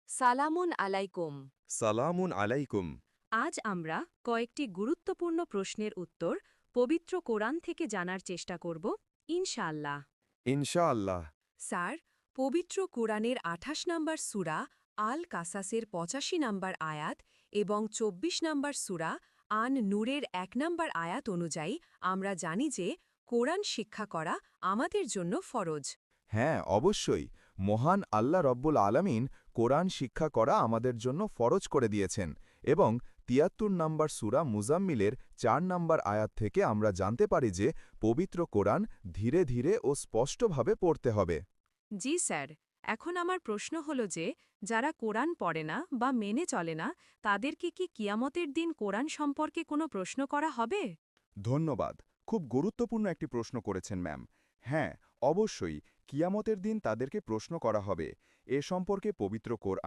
সালামুন আলাইকুম। সালামুন আলাইকুম। আজ আমরা কয়েকটি গুরুত্বপূর্ণ প্রশ্নের উত্তর পবিত্র কোরআন থেকে জানার চেষ্টা করব, ইনশাআল্লাহ। ইনশাআল্লাহ। স্যার, পবিত্র কোরআনের ২৮ নম্বর সূরা আল কাসাসের ৮৫ নম্বর আয়াত এবং ২৪ নম্বর সূরা আন নূরের ১ নম্বর আয়াত অনুযায়ী আমরা জানি যে কোরআন শিক্ষা করা আমাদের জন্য ফরজ। হ্যাঁ, অবশ্যই। মহান আল্লাহ রব্বুল আলামিন কোরআন শিক্ষা করা আমাদের জন্য ফরজ করে দিয়েছেন এবং ৭৩ নম্বর সূরা মুজাম্মিলের ৪ নম্বর আয়াত থেকে আমরা জানতে পারি যে পবিত্র কোরআন ধীরে ধীরে ও স্পষ্টভাবে পড়তে হবে। জি স্যার, এখন আমার প্রশ্ন হল যে যারা কোরআন পড়ে না বা মেনে চলে না তাদেরকে কি কিয়ামতের দিন কোরআন সম্পর্কে কোনো প্রশ্ন করা হবে? ধন্যবাদ। খুব গুরুত্বপূর্ণ একটি প্রশ্ন করেছেন ম্যাম। হ্যাঁ, অবশ্যই কিয়ামতের দিন তাদেরকে প্রশ্ন করা হবে। এ সম্পর্কে পবিত্র কোরআন